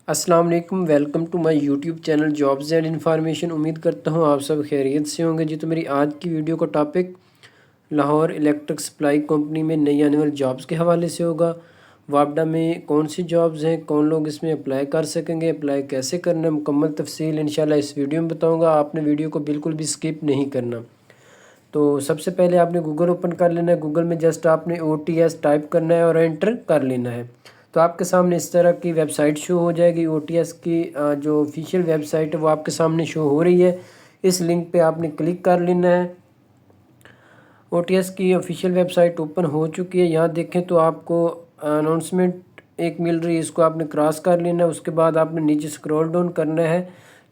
السلام علیکم، welcome to my YouTube channel jobs and information. امید کرتا ہوں آپ سب خیریت سے ہوں گے جی۔ تو میری آج کی ویڈیو کا topic Lahore electric supply company میں نئی آنے والی جابز کے حوالے سے ہوگا۔ وابڈا میں کون سی جابز ہیں، کون لوگ اس میں اپلائی کر سکیں گے، اپلائی کیسے کرنا ہے، مکمل تفصیل انشاءاللہ اس ویڈیو میں بتاؤں گا۔ آپ نے ویڈیو کو بالکل بھی سکپ نہیں کرنا۔ تو سب سے پہلے آپ نے گوگل اوپن کر لینا ہے۔ گوگل میں جسٹ آپ نے OTS ٹائپ کرنا ہے اور انٹر کر لینا ہے۔ تو آپ کے سامنے اس طرح کی ویب سائٹ شو ہو جائے گی۔ OTS کی جو آفیشیل ویب سائٹ ہے وہ آپ کے سامنے شو ہو رہی ہے۔ اس لنک پہ آپ نے کلک کر لینا ہے۔ OTS کی آفیشیل ویب سائٹ اوپن ہو چکی ہے۔ یہاں دیکھیں تو آپ کو اناؤنسمنٹ ایک مل رہی ہے، اس کو آپ نے کراس کر لینا ہے۔ اس کے بعد آپ نے نیچے سکرول ڈاؤن کرنا ہے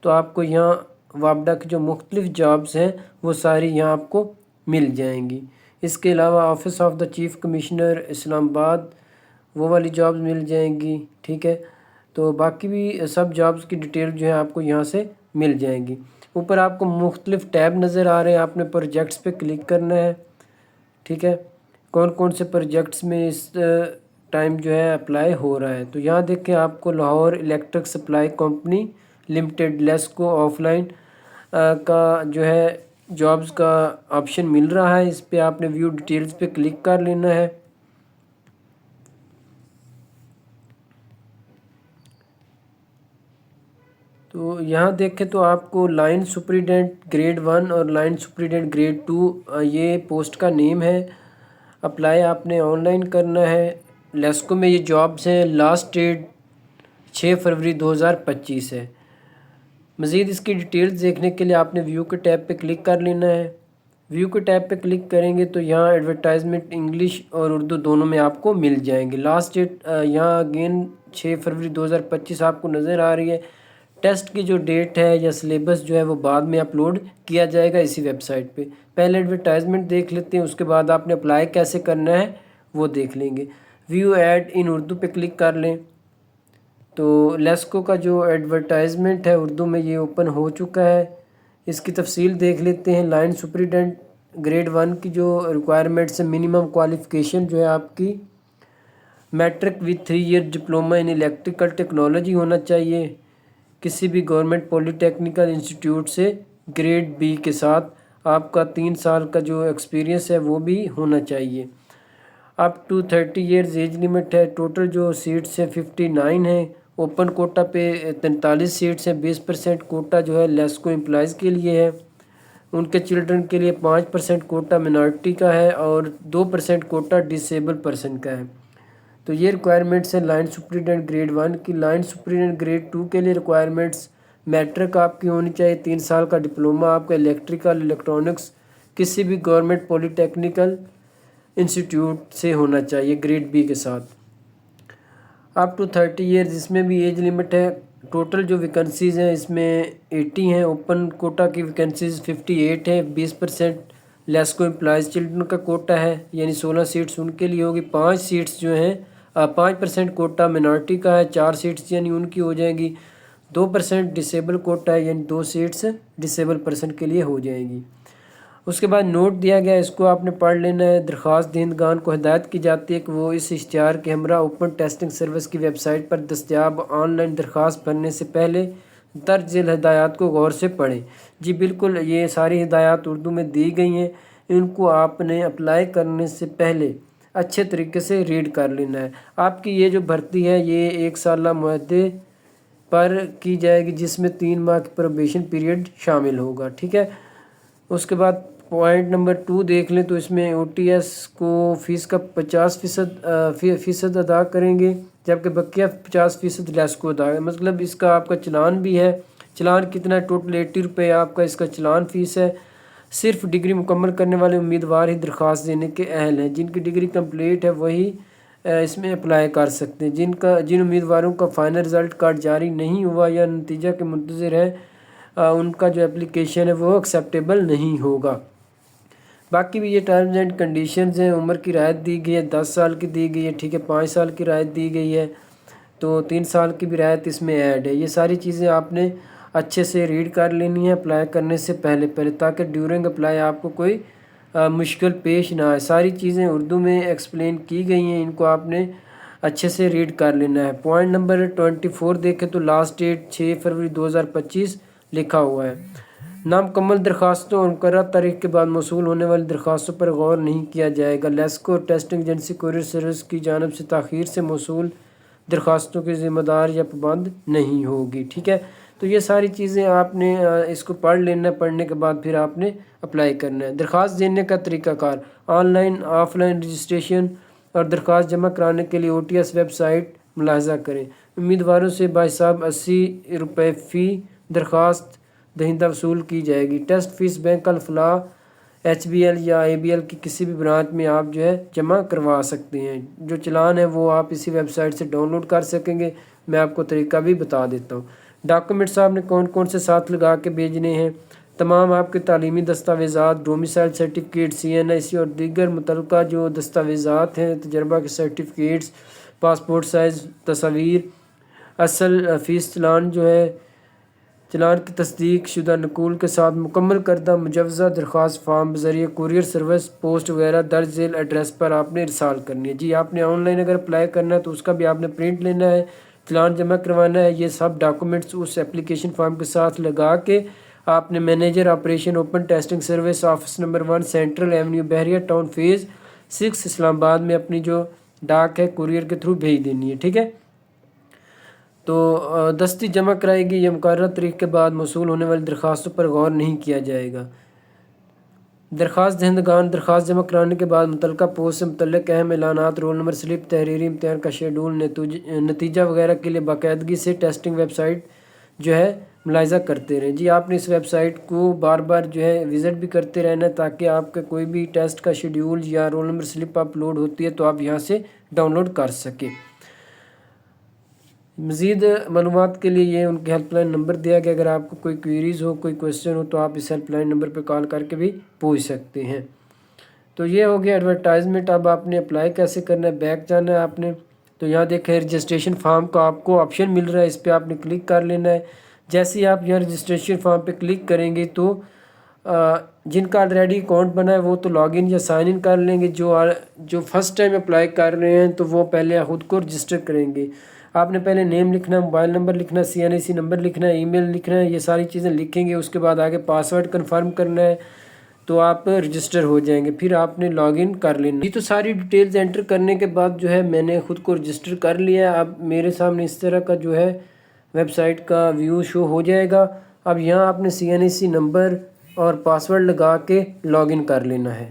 تو آپ کو یہاں وابڈا کی جو مختلف جابز ہیں وہ ساری یہاں آپ کو مل جائیں گی۔ اس کے علاوہ office of the chief commissioner Islamabad وہ والی جابز مل جائیں گی، ٹھیک ہے۔ تو باقی بھی سب جابز کی ڈیٹیل جو ہے آپ کو یہاں سے مل جائیں گی۔ اوپر آپ کو مختلف ٹیب نظر آ رہے ہیں، آپ نے پروجیکٹس پہ کلک کرنا ہے، ٹھیک ہے۔ کون کون سے پروجیکٹس میں اس ٹائم جو ہے اپلائی ہو رہا ہے، تو یہاں دیکھیں آپ کو Lahore electric supply company limited LESCO of line کا جو ہے جابز کا آپشن مل رہا ہے۔ اس پہ آپ نے ویو ڈیٹیلز پہ کلک کر لینا ہے۔ تو یہاں دیکھیں تو آپ کو لائن سپریڈنٹ گریڈ 1 اور لائن سپریڈنٹ گریڈ 2 یہ پوسٹ کا نیم ہے۔ اپلائی آپ نے آن لائن کرنا ہے۔ لیسکو میں یہ جابز ہیں، لاسٹ ڈیٹ 6 فروری 2025 ہے۔ مزید اس کی ڈیٹیلز دیکھنے کے لیے آپ نے ویو کے ٹیب پہ کلک کر لینا ہے۔ ویو کے ٹیب پہ کلک کریں گے تو یہاں ایڈورٹائزمنٹ انگلش اور اردو دونوں میں آپ کو مل جائیں گے۔ لاسٹ ڈیٹ یہاں اگین 6 فروری 2025 آپ کو نظر آ رہی ہے۔ ٹیسٹ کی جو ڈیٹ ہے یا سلیبس جو ہے وہ بعد میں اپلوڈ کیا جائے گا اسی ویب سائٹ پہ۔ پہلے ایڈورٹائزمنٹ دیکھ لیتے ہیں، اس کے بعد آپ نے اپلائی کیسے کرنا ہے وہ دیکھ لیں گے۔ ویو ایڈ ان اردو پہ کلک کر لیں تو لیسکو کا جو ایڈورٹائزمنٹ ہے اردو میں یہ اوپن ہو چکا ہے۔ اس کی تفصیل دیکھ لیتے ہیں۔ لائن سپریڈنٹ گریڈ 1 کی جو ریکوائرمنٹس ہیں، منیمم کوالیفیکیشن جو ہے آپ کی matric with 3 year diploma in electrical technology ہونا چاہیے، کسی بھی گورنمنٹ پولی ٹیکنیکل انسٹیٹیوٹ سے گریڈ B کے ساتھ آپ کا 3 سال کا جو ایکسپیرینس ہے وہ بھی ہونا چاہیے۔ Up to 30 years age limit ہے۔ ٹوٹل جو سیٹس ہیں 59 ہیں۔ اوپن کوٹا پہ 43 سیٹس ہیں۔ 20% کوٹا جو ہے لیسکو امپلائز کے لیے ہے۔ ان کے چلڈرن کے لیے 5% کوٹا منارٹی کا ہے اور 2% کوٹا ڈسیبل پرسن کا ہے۔ تو یہ ریکوائرمنٹس ہیں لائن سپریڈنٹ گریڈ 1 کی۔ لائن سپریڈنٹ گریڈ 2 کے لیے ریکوائرمنٹس میٹرک آپ کی ہونی چاہیے، 3 سال کا ڈپلومہ آپ کا الیکٹریکل الیکٹرانکس کسی بھی گورنمنٹ پولی ٹیکنیکل انسٹیٹیوٹ سے ہونا چاہیے گریڈ B کے ساتھ۔ اپ ٹو 30 ایئرز اس میں بھی ایج لمٹ ہے۔ ٹوٹل جو ویکنسیز ہیں اس میں 80 ہیں۔ اوپن کوٹا کی ویکنسیز 58 ہیں۔ 20% لیسکو امپلائز چلڈرن کا کوٹا ہے، یعنی 16 سیٹس ان کے لیے ہوگی۔ 5 سیٹس جو ہیں 5% کوٹا منارٹی کا ہے، 4 سیٹس یعنی ان کی ہو جائیں گی۔ 2% ڈسیبل کوٹا ہے، یعنی 2 سیٹس ڈسیبل پرسن کے لیے ہو جائیں گی۔ اس کے بعد نوٹ دیا گیا، اس کو آپ نے پڑھ لینا ہے۔ درخواست دہندگان کو ہدایت کی جاتی ہے کہ وہ اس اشتہار کے ہمراہ اوپن ٹیسٹنگ سروس کی ویب سائٹ پر دستیاب آن لائن درخواست بھرنے سے پہلے درج ذیل ہدایات کو غور سے پڑھیں۔ جی بالکل، یہ ساری ہدایات اردو میں دی گئی ہیں، ان کو آپ نے اپلائی کرنے سے پہلے اچھے طریقے سے ریڈ کر لینا ہے۔ آپ کی یہ جو بھرتی ہے یہ 1 سالہ معاہدے پر کی جائے گی، جس میں 3 ماہ کی پروبیشن پیریڈ شامل ہوگا، ٹھیک ہے۔ اس کے بعد پوائنٹ نمبر 2 دیکھ لیں تو اس میں OTS کو فیس کا 50% ادا کریں گے، جبکہ بقیہ 50% لیسکو ادا ہے۔ مطلب اس کا آپ کا چلان بھی ہے۔ چلان کتنا ہے؟ ٹوٹل 80 روپے آپ کا اس کا چلان فیس ہے۔ صرف ڈگری مکمل کرنے والے امیدوار ہی درخواست دینے کے اہل ہیں۔ جن کی ڈگری کمپلیٹ ہے وہی اس میں اپلائی کر سکتے ہیں۔ جن امیدواروں کا فائنل رزلٹ کارڈ جاری نہیں ہوا یا نتیجہ کے منتظر ہے، ان کا جو اپلیکیشن ہے وہ ایکسیپٹیبل نہیں ہوگا۔ باقی بھی یہ ٹرمز اینڈ کنڈیشنز ہیں۔ عمر کی رعایت دی گئی ہے، 10 سال کی دی گئی ہے، ٹھیک ہے۔ 5 سال کی رعایت دی گئی ہے، تو 3 سال کی بھی رعایت اس میں ایڈ ہے۔ یہ ساری چیزیں آپ نے اچھے سے ریڈ کر لینی ہے اپلائی کرنے سے پہلے تاکہ ڈیورنگ اپلائی آپ کو کوئی مشکل پیش نہ آئے۔ ساری چیزیں اردو میں ایکسپلین کی گئی ہیں، ان کو آپ نے اچھے سے ریڈ کر لینا ہے۔ پوائنٹ نمبر 24 دیکھیں تو لاسٹ ڈیٹ 6 فروری 2025 لکھا ہوا ہے۔ نامکمل درخواستوں اور مقررہ تاریخ کے بعد موصول ہونے والی درخواستوں پر غور نہیں کیا جائے گا۔ لیسکو اور ٹیسٹنگ ایجنسی کوریئر سروس کی جانب سے تاخیر سے موصول درخواستوں کی ذمہ دار یا پابند نہیں ہوگی، ٹھیک ہے۔ تو یہ ساری چیزیں آپ نے اس کو پڑھ لینا ہے، پڑھنے کے بعد پھر آپ نے اپلائی کرنا ہے۔ درخواست دینے کا طریقہ کار: online offline registration اور درخواست جمع کرانے کے لیے OTS ویب سائٹ ملاحظہ کریں۔ امیدواروں سے باحساب 80 روپے فی درخواست دہندہ وصول کی جائے گی۔ ٹیسٹ فیس بینک الفلاح HBL یا ABL کی کسی بھی برانچ میں آپ جمع کروا سکتے ہیں۔ جو چلان ہے وہ آپ اسی ویب سائٹ سے ڈاؤن لوڈ کر سکیں گے۔ میں آپ کو طریقہ بھی بتا دیتا ہوں۔ ڈاکومنٹس آپ نے کون کون سے ساتھ لگا کے بھیجنے ہیں: تمام آپ کے تعلیمی دستاویزات، ڈومیسائل سرٹیفکیٹ، CNIC اور دیگر متعلقہ جو دستاویزات ہیں، تجربہ کے سرٹیفکیٹس، پاسپورٹ سائز تصاویر، اصل فیس چلان چلان کی تصدیق شدہ نقول کے ساتھ مکمل کردہ مجوزہ درخواست فارم بذریعہ کوریئر سروس پوسٹ وغیرہ درج ذیل ایڈریس پر آپ نے ارسال کرنی ہے۔ جی آپ نے آن لائن اگر اپلائی کرنا ہے تو اس کا بھی آپ نے پرنٹ لینا ہے، چلان جمع کروانا ہے۔ یہ سب ڈاکومنٹس اس اپلیکیشن فارم کے ساتھ لگا کے آپ نے manager operation open testing service office number 1 central avenue بحریہ ٹاؤن فیز 6 اسلام آباد میں اپنی جو ڈاک ہے کوریئر کے تھرو بھیج دینی ہے، ٹھیک ہے۔ تو دستی جمع کرائے گی۔ یہ مقررہ تاریخ کے بعد موصول ہونے والی درخواستوں پر غور نہیں کیا جائے گا۔ درخواست دہندگان درخواست جمع کرانے کے بعد متعلقہ پوسٹ سے متعلق اہم اعلانات، رول نمبر سلپ، تحریری امتحان کا شیڈول، نتیجہ وغیرہ کے لیے باقاعدگی سے ٹیسٹنگ ویب سائٹ ملاحظہ کرتے رہیں۔ جی آپ نے اس ویب سائٹ کو بار بار وزٹ بھی کرتے رہنا ہے تاکہ آپ کا کوئی بھی ٹیسٹ کا شیڈول یا رول نمبر سلپ اپلوڈ ہوتی ہے تو آپ یہاں سے ڈاؤن لوڈ کر سکیں۔ مزید معلومات کے لیے یہ ان کے ہیلپ لائن نمبر دیا گیا، اگر آپ کو کوئی کوئریز ہو، کوئی کویسچن ہو تو آپ اس ہیلپ لائن نمبر پہ کال کر کے بھی پوچھ سکتے ہیں۔ تو یہ ہو گیا ایڈورٹائزمنٹ۔ اب آپ نے اپلائی کیسے کرنا ہے، بیک جانا ہے آپ نے۔ تو یہاں دیکھیں رجسٹریشن فارم کا آپ کو آپشن مل رہا ہے، اس پہ آپ نے کلک کر لینا ہے۔ جیسے ہی آپ یہاں رجسٹریشن فارم پہ کلک کریں گے تو جن کا آلریڈی اکاؤنٹ بنا ہے وہ تو لاگ ان یا سائن ان کر لیں گے، جو فرسٹ ٹائم اپلائی کر رہے ہیں تو وہ پہلے خود کو رجسٹر کریں گے۔ آپ نے پہلے نیم لکھنا ہے، موبائل نمبر لکھنا ہے، CNIC نمبر لکھنا ہے، ای میل لکھنا ہے، یہ ساری چیزیں لکھیں گے۔ اس کے بعد آگے پاسورڈ کنفرم کرنا ہے تو آپ رجسٹر ہو جائیں گے، پھر آپ نے لاگ ان کر لینا ہے۔ یہ تو ساری ڈیٹیلز انٹر کرنے کے بعد میں نے خود کو رجسٹر کر لیا ہے۔ اب میرے سامنے اس طرح کا ویب سائٹ کا ویو شو ہو جائے گا۔ اب یہاں آپ نے CNIC نمبر اور پاسورڈ لگا کے لاگ ان کر لینا ہے۔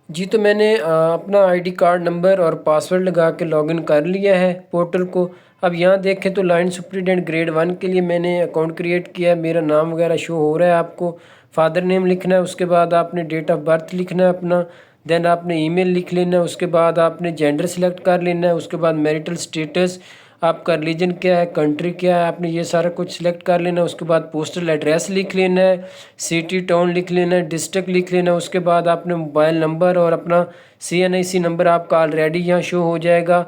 جی تو میں نے اپنا ID کارڈ نمبر اور پاسورڈ لگا کے لاگ ان کر لیا ہے پورٹل کو۔ اب یہاں دیکھیں تو لائن سپرنٹینڈنٹ گریڈ 1 کے لیے میں نے اکاؤنٹ کریٹ کیا ہے، میرا نام وغیرہ شو ہو رہا ہے آپ کو۔ فادر نیم لکھنا ہے، اس کے بعد آپ نے ڈیٹ آف برتھ لکھنا ہے اپنا، دین آپ نے ای میل لکھ لینا ہے، اس کے بعد آپ نے جینڈر سلیکٹ کر لینا ہے، اس کے بعد میریٹل سٹیٹس، آپ کا ریلیجن کیا ہے، کنٹری کیا ہے، آپ نے یہ سارا کچھ سلیکٹ کر لینا ہے۔ اس کے بعد پوسٹل ایڈریس لکھ لینا ہے، سٹی ٹاؤن لکھ لینا ہے، ڈسٹرکٹ لکھ لینا ہے۔ اس کے بعد آپ نے موبائل نمبر اور اپنا CNIC نمبر آپ کا آلریڈی یہاں شو ہو جائے گا۔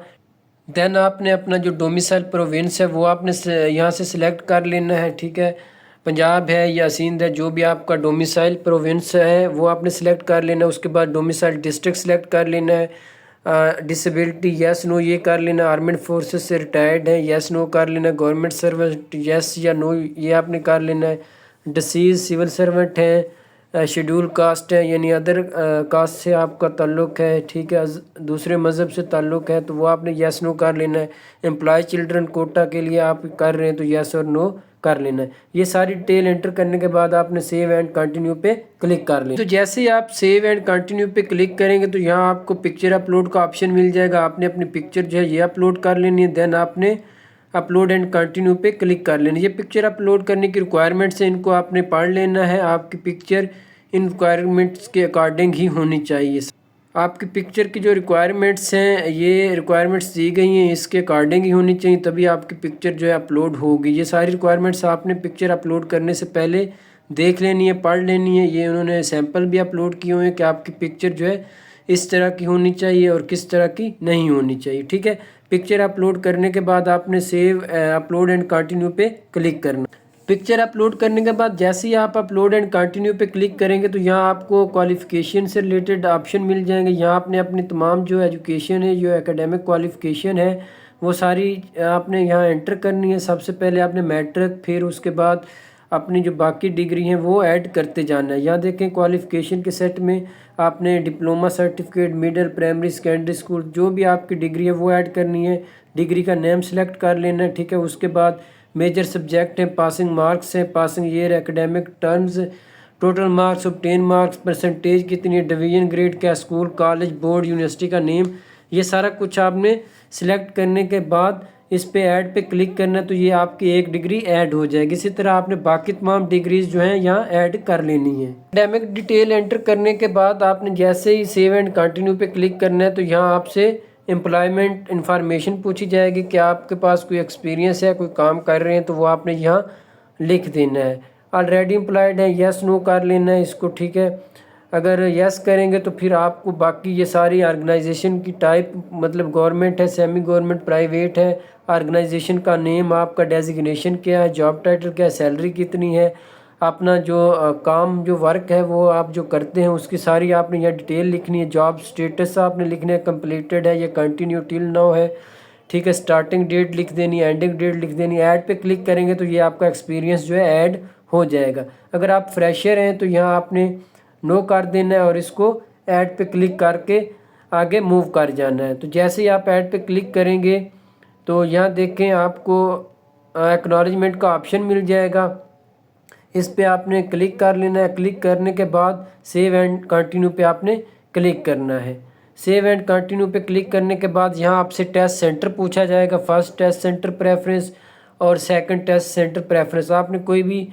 دین آپ نے اپنا جو ڈومیسائل پروونس ہے وہ آپ نے یہاں سے سلیکٹ کر لینا ہے، ٹھیک ہے۔ پنجاب ہے یا سندھ ہے، جو بھی آپ کا ڈومیسائل پروونس ہے وہ آپ نے سلیکٹ کر لینا ہے۔ اس کے بعد ڈومیسائل ڈسٹرکٹ سلیکٹ کر لینا ہے۔ ڈسیبلٹی یس نو یہ کر لینا، آرمڈ فورسز سے ریٹائرڈ ہیں یس نو کر لینا، گورنمنٹ سرونٹ یس یا نو یہ آپ نے کر لینا ہے۔ ڈسیز سول سرونٹ ہیں، شیڈول کاسٹ ہے یعنی ادر کاسٹ سے آپ کا تعلق ہے، ٹھیک ہے، دوسرے مذہب سے تعلق ہے تو وہ آپ نے یس نو کر لینا ہے۔ امپلائی چلڈرن کوٹا کے لیے آپ کر رہے ہیں تو یس اور نو کر لینا ہے۔ یہ ساری ڈیٹیل انٹر کرنے کے بعد آپ نے سیو اینڈ کنٹینیو پہ کلک کر لینا۔ تو جیسے ہی آپ سیو اینڈ کنٹینیو پہ کلک کریں گے تو یہاں آپ کو پکچر اپلوڈ کا آپشن مل جائے گا۔ آپ نے اپنی پکچر یہ اپلوڈ کر لینی ہے، دین آپ نے اپلوڈ اینڈ کنٹینیو پہ کلک کر لینا۔ یہ پکچر اپلوڈ کرنے کی ریکوائرمنٹس ہیں، ان کو آپ نے پڑھ لینا ہے۔ آپ کی پکچر ان ریکوائرمنٹس کے اکارڈنگ ہی ہونی چاہیے۔ آپ کی پکچر کی جو ریکوائرمنٹس ہیں یہ ریکوائرمنٹس دی گئی ہیں، اس کے اکارڈنگ ہی ہونی چاہیے، تبھی آپ کی پکچر اپلوڈ ہوگی۔ یہ ساری ریکوائرمنٹس آپ نے پکچر اپلوڈ کرنے سے پہلے دیکھ لینی ہے، پڑھ لینی ہے۔ یہ انہوں نے سیمپل بھی اپلوڈ کیے ہوئے ہیں کہ آپ کی پکچر اس طرح کی ہونی چاہیے اور کس طرح کی نہیں ہونی چاہیے، ٹھیک ہے۔ پکچر اپلوڈ کرنے کے بعد آپ نے سیو اپلوڈ اینڈ کنٹینیو پہ کلک کرنا۔ پکچر اپلوڈ کرنے کے بعد جیسے ہی آپ اپلوڈ اینڈ کنٹینیو پہ کلک کریں گے تو یہاں آپ کو کوالیفیکیشن سے ریلیٹڈ آپشن مل جائیں گے. یہاں آپ نے اپنی تمام جو ایجوکیشن ہے، جو اکیڈمک کوالیفیکیشن ہے، وہ ساری آپ نے یہاں انٹر کرنی ہے. سب سے پہلے آپ نے میٹرک، پھر اس کے بعد اپنی جو باقی ڈگری ہیں وہ ایڈ کرتے جانا ہے. یہاں دیکھیں کوالیفیکیشن کے سیٹ میں آپ نے diploma certificate, middle, primary, secondary school, جو بھی آپ کی ڈگری ہے وہ ایڈ کرنی ہے. ڈگری کا نیم سلیکٹ کر لینا ہے، ٹھیک ہے. اس کے بعد میجر سبجیکٹ ہیں، پاسنگ مارکس ہیں، passing year, academic terms, total marks, obtain marks, percentage کتنی ہے، ڈویژن گریڈ کیا، اسکول، کالج، بورڈ، یونیورسٹی کا نیم، یہ سارا کچھ آپ نے سلیکٹ کرنے کے بعد اس پہ ایڈ پہ کلک کرنا ہے تو یہ آپ کی ایک ڈگری ایڈ ہو جائے گی. اسی طرح آپ نے باقی تمام ڈگریز جو ہیں یہاں ایڈ کر لینی ہے. اکیڈمک ڈیٹیل انٹر کرنے کے بعد آپ نے جیسے ہی سیو اینڈ کنٹینیو پہ کلک کرنا ہے تو یہاں آپ سے امپلائمنٹ انفارمیشن پوچھی جائے گی کہ آپ کے پاس کوئی ایکسپیرینس ہے، کوئی کام کر رہے ہیں، تو وہ آپ نے یہاں لکھ دینا ہے. آلریڈی امپلائڈ ہے، یس نو کر لینا ہے اس کو، ٹھیک ہے. اگر یس کریں گے تو پھر آپ کو باقی یہ ساری آرگنائزیشن کی ٹائپ، مطلب گورنمنٹ ہے، سیمی گورنمنٹ، پرائیویٹ ہے، آرگنائزیشن کا نیم، آپ کا ڈیزیگنیشن کیا ہے، جاب ٹائٹل کیا ہے، سیلری کتنی ہے، اپنا جو کام، جو ورک ہے وہ آپ جو کرتے ہیں اس کی ساری آپ نے یہاں ڈیٹیل لکھنی ہے. جاب سٹیٹس آپ نے لکھنا ہے، کمپلیٹڈ ہے یا کنٹینیو ٹل ناؤ ہے، ٹھیک ہے. سٹارٹنگ ڈیٹ لکھ دینی ہے، اینڈنگ ڈیٹ لکھ دینی ہے. ایڈ پہ کلک کریں گے تو یہ آپ کا ایکسپیرینس جو ہے ایڈ ہو جائے گا. اگر آپ فریشر ہیں تو یہاں آپ نے نو کر دینا ہے اور اس کو ایڈ پہ کلک کر کے آگے موو کر جانا ہے. تو جیسے ہی آپ ایڈ پہ کلک کریں گے تو یہاں دیکھیں آپ کو ایکنالجمنٹ کا آپشن مل جائے گا، اس پہ آپ نے کلک کر لینا ہے. کلک کرنے کے بعد سیو اینڈ کنٹینیو پہ آپ نے کلک کرنا ہے. سیو اینڈ کنٹینیو پہ کلک کرنے کے بعد یہاں آپ سے ٹیسٹ سینٹر پوچھا جائے گا، فرسٹ ٹیسٹ سینٹر پریفرنس اور سیکنڈ ٹیسٹ سینٹر پریفرنس. آپ نے کوئی بھی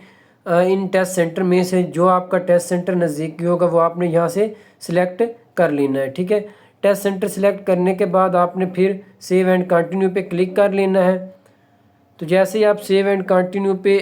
ان ٹیسٹ سینٹر میں سے جو آپ کا ٹیسٹ سینٹر نزدیکی ہوگا وہ آپ نے یہاں سے سلیکٹ کر لینا ہے، ٹھیک ہے. ٹیسٹ سینٹر سلیکٹ کرنے کے بعد آپ نے پھر سیو اینڈ کنٹینیو پہ کلک کر لینا ہے. تو جیسے ہی آپ سیو اینڈ کنٹینیو پہ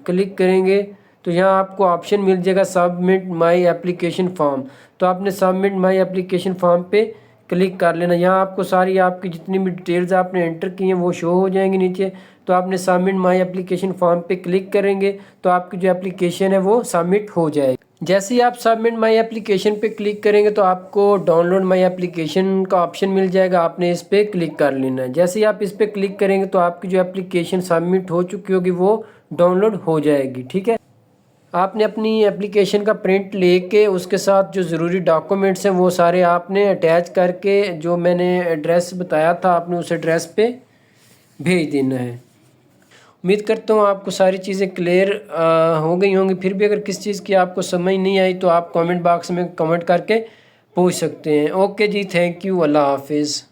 کلک کریں گے تو یہاں آپ کو آپشن مل جائے گا سبمٹ مائی اپلیکیشن فارم. تو آپ نے سبمٹ مائی اپلیکیشن فارم پہ کلک کر لینا. یہاں آپ کو ساری آپ کی جتنی بھی ڈیٹیلز آپ نے انٹر کی ہیں وہ شو ہو جائیں گی نیچے. تو آپ نے سبمٹ مائی اپلیکیشن فارم پہ کلک کریں گے تو آپ کی جو اپلیکیشن ہے وہ سبمٹ ہو جائے گی. جیسے ہی آپ سبمٹ مائی اپلیکیشن پہ کلک کریں گے تو آپ کو ڈاؤن لوڈ مائی اپلیکیشن کا آپشن مل جائے گا، آپ نے اس پہ کلک کر لینا ہے. جیسے ہی آپ اس پہ کلک کریں گے تو آپ کی جو اپلیکیشن سبمٹ ہو چکی ہوگی وہ ڈاؤن لوڈ ہو جائے گی، ٹھیک ہے. آپ نے اپنی اپلیکیشن کا پرنٹ لے کے اس کے ساتھ جو ضروری ڈاکومنٹس ہیں وہ سارے آپ نے اٹیچ کر کے جو میں نے ایڈریس بتایا تھا آپ نے اس ایڈریس پہ بھیج دینا ہے. امید کرتا ہوں آپ کو ساری چیزیں کلیئر ہو گئی ہوں گی. پھر بھی اگر کس چیز کی آپ کو سمجھ نہیں آئی تو آپ کامنٹ باکس میں کامنٹ کر کے پوچھ سکتے ہیں. اوکے جی، تھینک یو، اللہ حافظ.